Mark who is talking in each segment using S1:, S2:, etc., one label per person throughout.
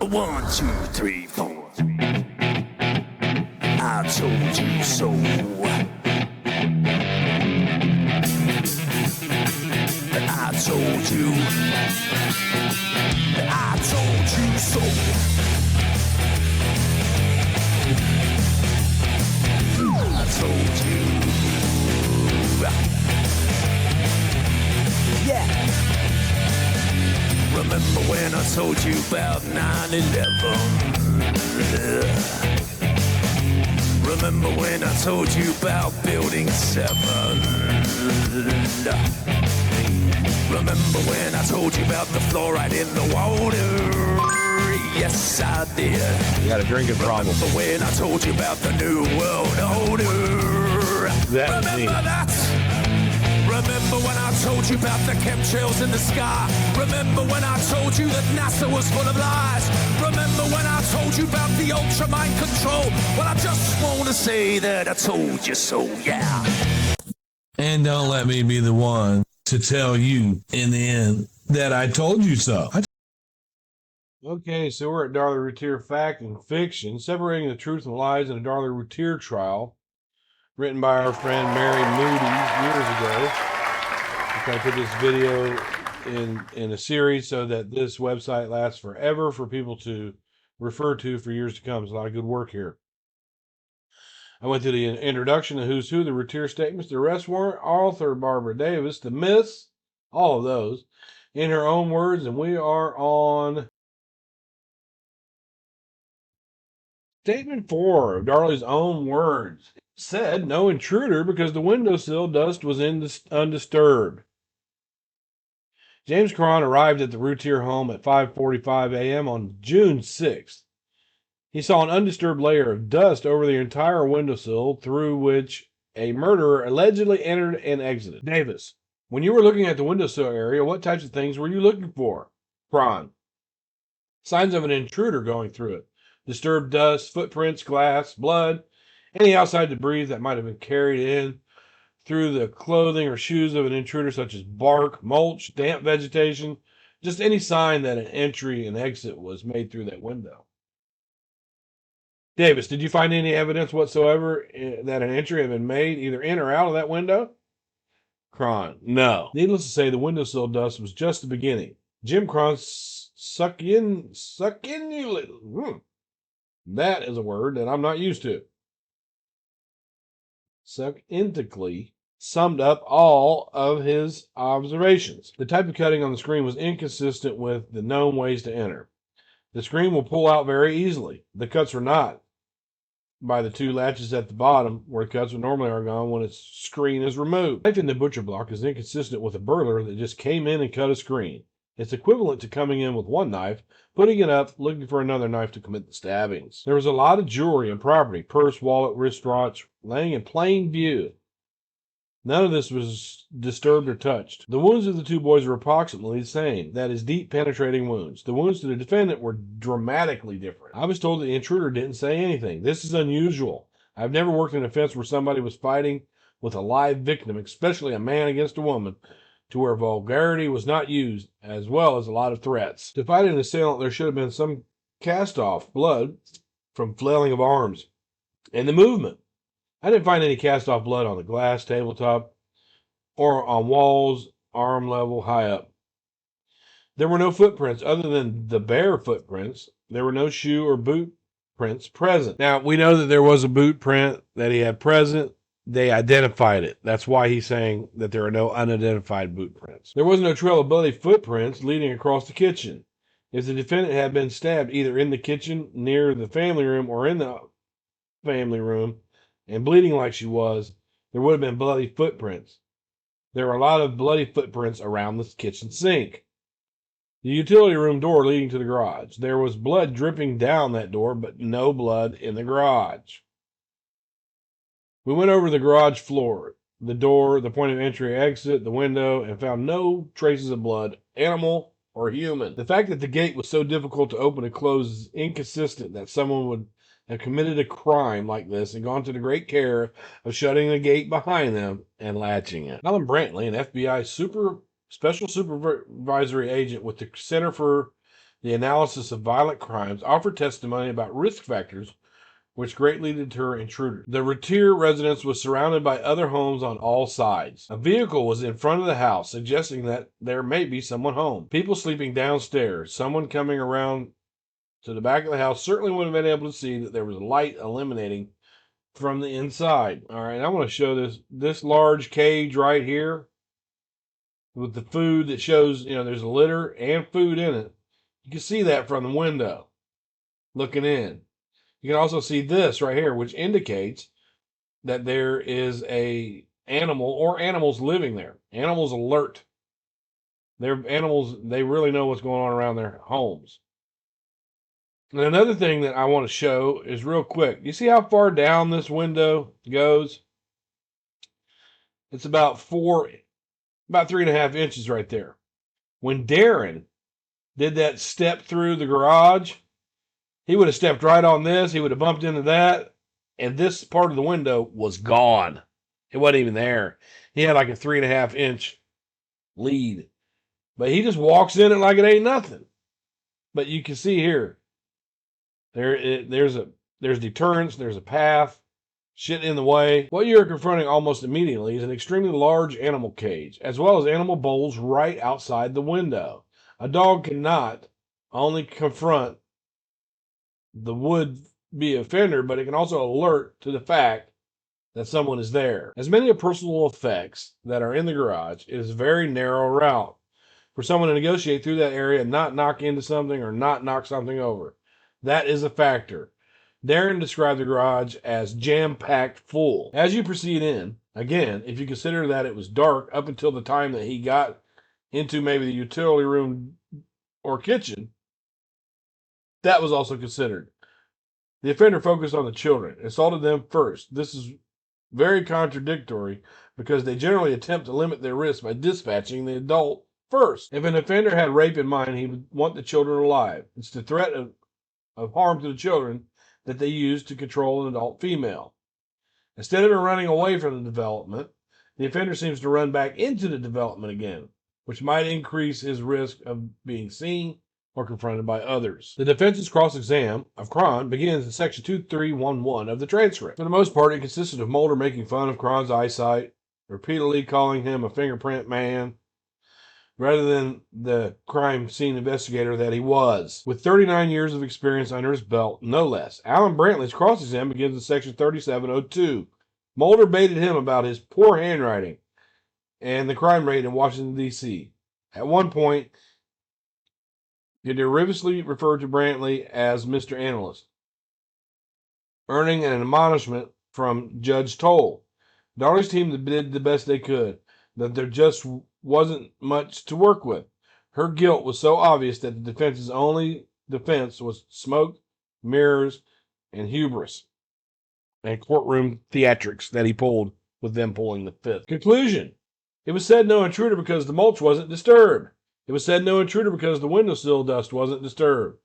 S1: 1, 2, 3, 4. I told you so. I told you. I told you so. I told you. Yeah. Remember when I told you about 9/11? Remember when I told you about Building 7? Remember when I told you about the fluoride in the water? Yes, I did.
S2: You got a drinking problem.
S1: Remember when I told you about the New World Order?
S2: Remember
S1: that? Remember when I told you about the chemtrails in the sky? Remember when I told you that NASA was full of lies? Remember when I told you about the ultra mind control? Well, I just want to say that I told you so, yeah.
S3: And don't let me be the one to tell you in the end that I told you so.
S2: Okay, so we're at Darlie Routier Fact and Fiction, separating the truth and lies in a Darlie Routier trial, written by our friend Mary Moody years ago. I'm trying to put this video in a series so that this website lasts forever for people to refer to for years to come. There's a lot of good work here. I went through the introduction, the who's who, the Routier statements, the arrest warrant, author Barbara Davis, the myths, all of those, in her own words, and we are on Statement 4 of Darlie's own words. Said no intruder because the windowsill dust was undisturbed. James Cron arrived at the Routier home at 5:45 a.m. on June 6th. He saw an undisturbed layer of dust over the entire windowsill through which a murderer allegedly entered and exited. Davis, when you were looking at the windowsill area, what types of things were you looking for? Cron, signs of an intruder going through it. Disturbed dust, footprints, glass, blood, any outside debris that might have been carried in through the clothing or shoes of an intruder, such as bark, mulch, damp vegetation, just any sign that an entry and exit was made through that window. Davis, did you find any evidence whatsoever that an entry had been made either in or out of that window? Cron, no. Needless to say, the windowsill dust was just the beginning. Jim Cron that is a word that I'm not used to. Succinctly summed up all of his observations. The type of cutting on the screen was inconsistent with the known ways to enter. The screen will pull out very easily. The cuts were not by the two latches at the bottom, where cuts would normally are gone when its screen is removed. The knife in the butcher block is inconsistent with a burglar that just came in and cut a screen. It's equivalent to coming in with one knife, putting it up, looking for another knife to commit the stabbings. There was a lot of jewelry and property, purse, wallet, wristwatch, laying in plain view. None of this was disturbed or touched. The wounds of the two boys were approximately the same. That is, deep, penetrating wounds. The wounds to the defendant were dramatically different. I was told that the intruder didn't say anything. This is unusual. I've never worked in a defense where somebody was fighting with a live victim, especially a man against a woman, to where vulgarity was not used, as well as a lot of threats. To fight an assailant, there should have been some cast-off blood from flailing of arms and the movement. I didn't find any cast-off blood on the glass tabletop or on walls, arm level, high up. There were no footprints other than the bare footprints. There were no shoe or boot prints present. Now, we know that there was a boot print that he had present. They identified it. That's why he's saying that there are no unidentified boot prints. There was no trail of bloody footprints leading across the kitchen. If the defendant had been stabbed either in the kitchen, near the family room, or in the family room, and bleeding like she was, there would have been bloody footprints. There were a lot of bloody footprints around the kitchen sink. The utility room door leading to the garage. There was blood dripping down that door, but no blood in the garage. We went over the garage floor, the door, the point of entry, exit, the window, and found no traces of blood, animal or human. The fact that the gate was so difficult to open and close is inconsistent that someone would have committed a crime like this and gone to the great care of shutting the gate behind them and latching it. Alan Brantley, an FBI special supervisory agent with the Center for The analysis of violent crimes offered testimony about risk factors which greatly deter intruders. The Routier residence was surrounded by other homes on all sides. A vehicle was in front of the house, suggesting that there may be someone home. People sleeping downstairs, someone coming around to the back of the house certainly would have been able to see that there was light emanating from the inside. All right, I want to show this large cage right here with the food that shows, there's a litter and food in it. You can see that from the window looking in. You can also see this right here, which indicates that there is a animal or animals living there. Animals alert. They're animals, they really know what's going on around their homes. And another thing that I want to show is real quick. You see how far down this window goes? It's about 3.5 inches right there. When Darren did that step through the garage, he would have stepped right on this. He would have bumped into that. And this part of the window was gone. It wasn't even there. He had like a 3.5-inch lead. But he just walks in it like it ain't nothing. But you can see here, there's deterrence, there's a path, shit in the way. What you're confronting almost immediately is an extremely large animal cage, as well as animal bowls right outside the window. A dog cannot only confront the would-be offender, but it can also alert to the fact that someone is there. As many of personal effects that are in the garage, it is a very narrow route for someone to negotiate through that area and not knock into something or not knock something over. That is a factor. Darren described the garage as jam-packed full. As you proceed in, again, if you consider that it was dark up until the time that he got into maybe the utility room or kitchen, that was also considered. The offender focused on the children, assaulted them first. This is very contradictory because they generally attempt to limit their risk by dispatching the adult first. If an offender had rape in mind, he would want the children alive. It's the threat of harm to the children that they use to control an adult female. Instead of running away from the development, the offender seems to run back into the development again, which might increase his risk of being seen or confronted by others. The defense's cross-exam of Cron begins in section 2311 of the transcript. For the most part, it consisted of Mulder making fun of Cron's eyesight, repeatedly calling him a fingerprint man, rather than the crime scene investigator that he was. With 39 years of experience under his belt, no less, Alan Brantley's cross-exam begins in section 3702. Mulder baited him about his poor handwriting and the crime rate in Washington, D.C. At one point, he derivatively referred to Brantley as Mr. Analyst, earning an admonishment from Judge Toll. Darlie's team did the best they could, that there just wasn't much to work with. Her guilt was so obvious that the defense's only defense was smoke, mirrors, and hubris, and courtroom theatrics that he pulled with them pulling the fifth. Conclusion. It was said no intruder because the mulch wasn't disturbed. It was said no intruder because the windowsill dust wasn't disturbed.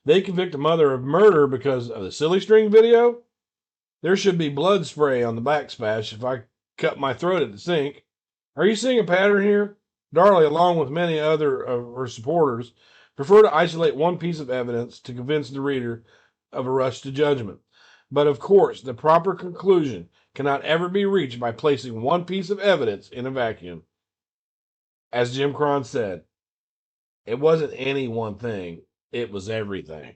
S2: They convict a mother of murder because of the silly string video? There should be blood spray on the backsplash if I cut my throat at the sink. Are you seeing a pattern here? Darlie, along with many other of her supporters, prefer to isolate one piece of evidence to convince the reader of a rush to judgment. But of course, the proper conclusion cannot ever be reached by placing one piece of evidence in a vacuum. As Jim Cron said, it wasn't any one thing, it was everything.